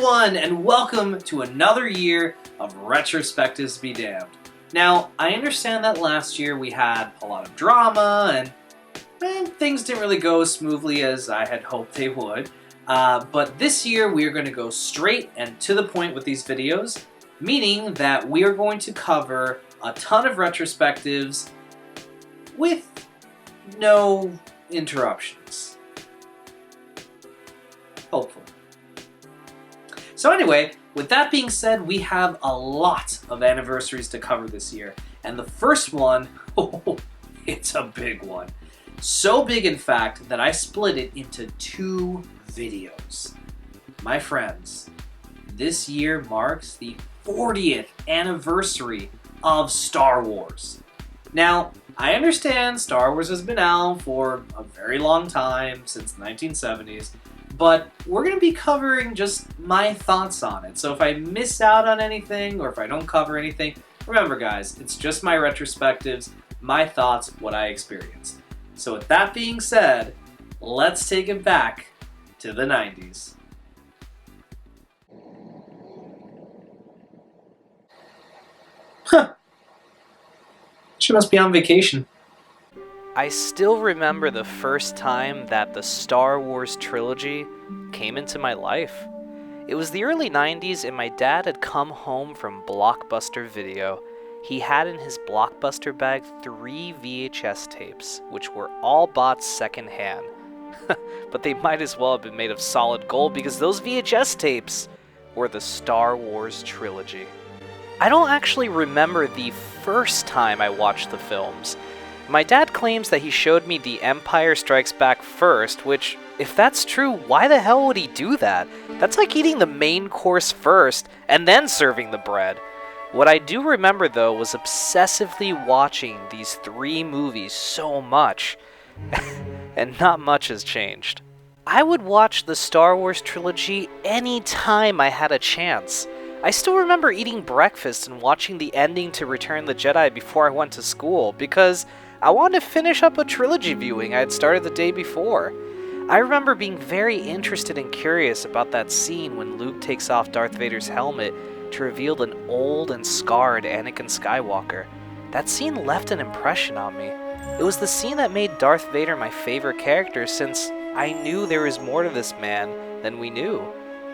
everyone, and welcome to another year of Retrospectives-Be-Damned. Now, I understand that last year we had a lot of drama, and things didn't really go as smoothly as I had hoped they would. But this year we are going to go straight and to the point with these videos, meaning that we are going to cover a ton of retrospectives with no interruptions. Hopefully. So anyway, with that being said, we have a lot of anniversaries to cover this year. And the first one, it's a big one. So big, in fact, that I split it into 2 videos. My friends, this year marks the 40th anniversary of Star Wars. Now, I understand Star Wars has been out for a very long time, since the 1970s, but we're going to be covering just my thoughts on it. So if I miss out on anything, or if I don't cover anything, remember guys, it's just my retrospectives, my thoughts, what I experienced. So with that being said, let's take it back to the 90s. Huh. She must be on vacation. I still remember the first time that the Star Wars trilogy came into my life. It was the early 90s and my dad had come home from Blockbuster Video. He had in his Blockbuster bag 3 VHS tapes, which were all bought secondhand. But they might as well have been made of solid gold because those VHS tapes were the Star Wars trilogy. I don't actually remember the first time I watched the films. My dad claims that he showed me The Empire Strikes Back first, which, if that's true, why the hell would he do that? That's like eating the main course first, and then serving the bread. What I do remember, though, was obsessively watching these 3 movies so much, and not much has changed. I would watch the Star Wars trilogy any time I had a chance. I still remember eating breakfast and watching the ending to Return of the Jedi before I went to school, because I wanted to finish up a trilogy viewing I had started the day before. I remember being very interested and curious about that scene when Luke takes off Darth Vader's helmet to reveal an old and scarred Anakin Skywalker. That scene left an impression on me. It was the scene that made Darth Vader my favorite character, since I knew there was more to this man than we knew.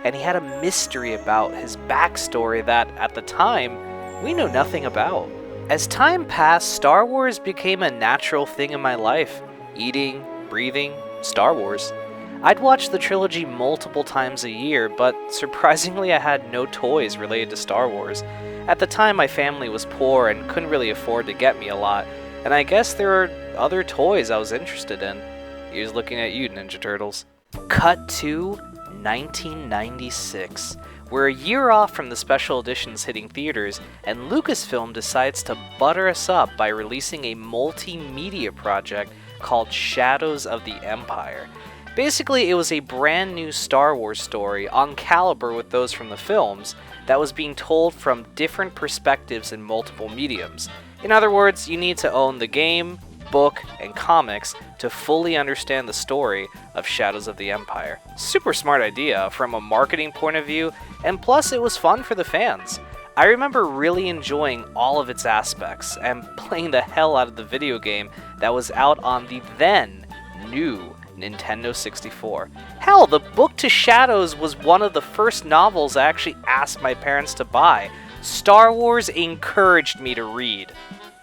And he had a mystery about his backstory that, at the time, we knew nothing about. As time passed, Star Wars became a natural thing in my life. Eating, breathing, Star Wars. I'd watch the trilogy multiple times a year, but surprisingly I had no toys related to Star Wars. At the time my family was poor and couldn't really afford to get me a lot, and I guess there were other toys I was interested in. He was looking at you, Ninja Turtles. Cut to 1996. We're a year off from the special editions hitting theaters, and Lucasfilm decides to butter us up by releasing a multimedia project called Shadows of the Empire. Basically, it was a brand new Star Wars story on caliber with those from the films that was being told from different perspectives in multiple mediums. In other words, you need to own the game, book, and comics to fully understand the story of Shadows of the Empire. Super smart idea from a marketing point of view, and plus it was fun for the fans. I remember really enjoying all of its aspects and playing the hell out of the video game that was out on the then new Nintendo 64. Hell, the book to Shadows was one of the first novels I actually asked my parents to buy. Star Wars encouraged me to read.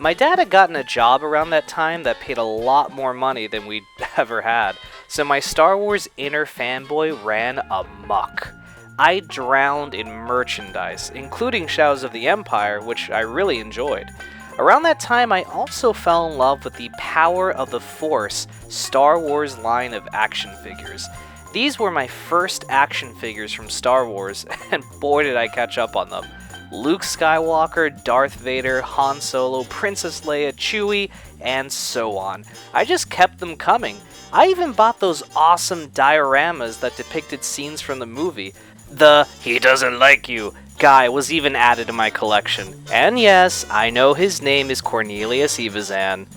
My dad had gotten a job around that time that paid a lot more money than we'd ever had, so my Star Wars inner fanboy ran amok. I drowned in merchandise, including Shadows of the Empire, which I really enjoyed. Around that time, I also fell in love with the Power of the Force Star Wars line of action figures. These were my first action figures from Star Wars, and boy did I catch up on them. Luke Skywalker, Darth Vader, Han Solo, Princess Leia, Chewie, and so on. I just kept them coming. I even bought those awesome dioramas that depicted scenes from the movie. The "he doesn't like you" guy was even added to my collection. And yes, I know his name is Cornelius Evazan.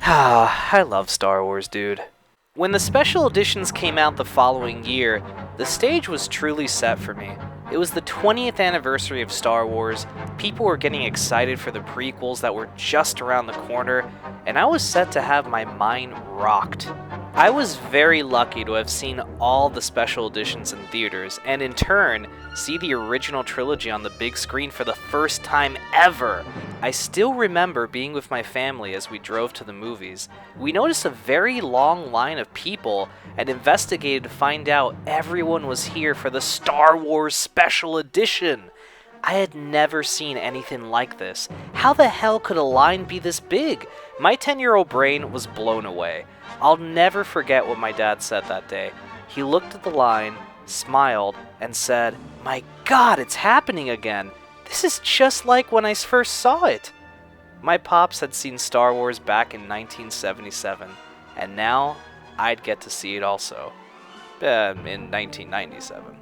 I love Star Wars, dude. When the special editions came out the following year, the stage was truly set for me. It was the 20th anniversary of Star Wars, people were getting excited for the prequels that were just around the corner, and I was set to have my mind rocked. I was very lucky to have seen all the special editions in theaters, and in turn, see the original trilogy on the big screen for the first time ever. I still remember being with my family as we drove to the movies. We noticed a very long line of people and investigated to find out everyone was here for the Star Wars Special Edition. I had never seen anything like this. How the hell could a line be this big? My 10-year-old brain was blown away. I'll never forget what my dad said that day. He looked at the line, smiled, and said, "My God, it's happening again. This is just like when I first saw it." My pops had seen Star Wars back in 1977, and now I'd get to see it also. In 1997.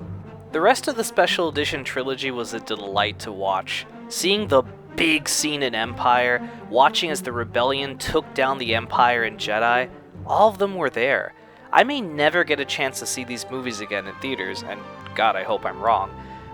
The rest of the Special Edition trilogy was a delight to watch. Seeing the big scene in Empire, watching as the Rebellion took down the Empire and Jedi, all of them were there. I may never get a chance to see these movies again in theaters, and God, I hope I'm wrong,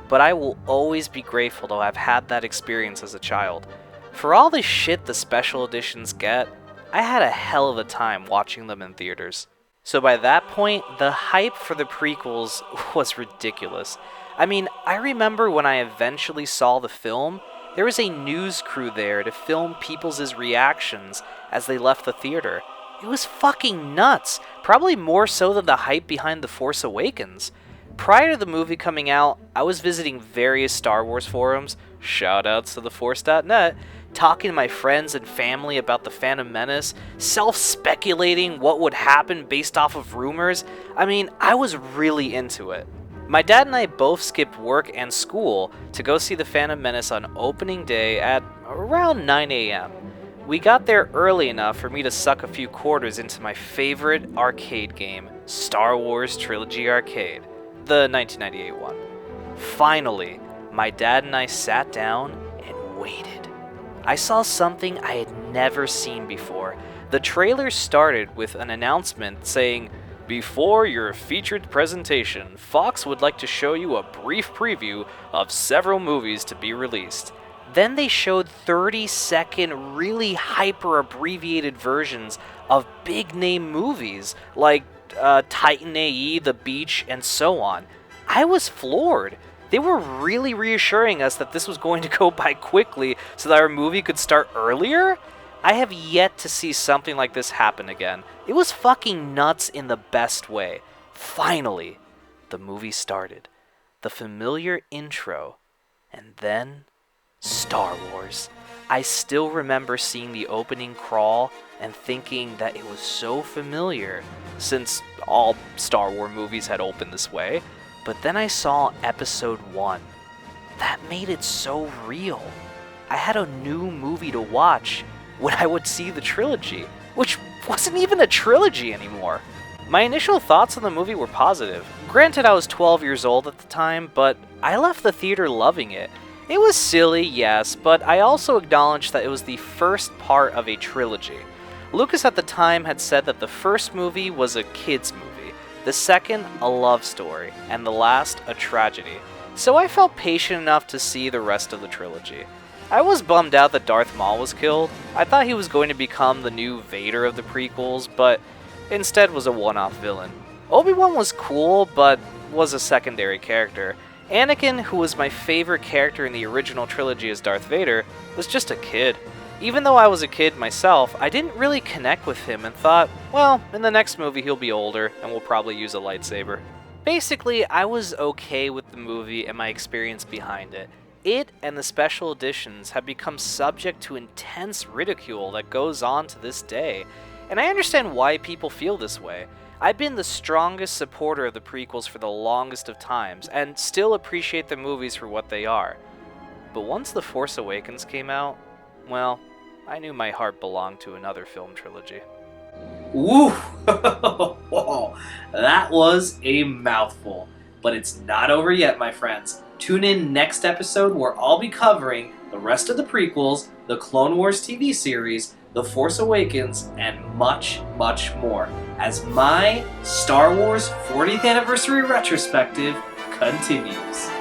but I will always be grateful to have had that experience as a child. For all the shit the special editions get, I had a hell of a time watching them in theaters. So by that point, the hype for the prequels was ridiculous. I mean, I remember when I eventually saw the film, there was a news crew there to film people's reactions as they left the theater. It was fucking nuts, probably more so than the hype behind The Force Awakens. Prior to the movie coming out, I was visiting various Star Wars forums, shoutouts to theforce.net, talking to my friends and family about The Phantom Menace, self-speculating what would happen based off of rumors. I mean, I was really into it. My dad and I both skipped work and school to go see The Phantom Menace on opening day at around 9 a.m. We got there early enough for me to suck a few quarters into my favorite arcade game, Star Wars Trilogy Arcade, the 1998 one. Finally, my dad and I sat down and waited. I saw something I had never seen before. The trailer started with an announcement saying, "Before your featured presentation, Fox would like to show you a brief preview of several movies to be released." Then they showed 30-second, really hyper-abbreviated versions of big-name movies, like Titan AE, The Beach, and so on. I was floored. They were really reassuring us that this was going to go by quickly so that our movie could start earlier? I have yet to see something like this happen again. It was fucking nuts in the best way. Finally, the movie started. The familiar intro, and then Star Wars. I still remember seeing the opening crawl and thinking that it was so familiar, since all Star Wars movies had opened this way, but then I saw Episode 1. That made it so real. I had a new movie to watch when I would see the trilogy, which wasn't even a trilogy anymore. My initial thoughts on the movie were positive. Granted, I was 12 years old at the time, but I left the theater loving it. It was silly, yes, but I also acknowledged that it was the first part of a trilogy. Lucas at the time had said that the first movie was a kid's movie, the second a love story, and the last a tragedy. So I felt patient enough to see the rest of the trilogy. I was bummed out that Darth Maul was killed. I thought he was going to become the new Vader of the prequels, but instead was a one-off villain. Obi-Wan was cool, but was a secondary character. Anakin, who was my favorite character in the original trilogy as Darth Vader, was just a kid. Even though I was a kid myself, I didn't really connect with him and thought, well, in the next movie he'll be older and will probably use a lightsaber. Basically, I was okay with the movie and my experience behind it. It and the special editions have become subject to intense ridicule that goes on to this day, and I understand why people feel this way. I've been the strongest supporter of the prequels for the longest of times, and still appreciate the movies for what they are. But once The Force Awakens came out, well, I knew my heart belonged to another film trilogy. Ooh, that was a mouthful. But it's not over yet, my friends. Tune in next episode where I'll be covering the rest of the prequels, the Clone Wars TV series, The Force Awakens, and much, much more. as my Star Wars 40th Anniversary Retrospective continues.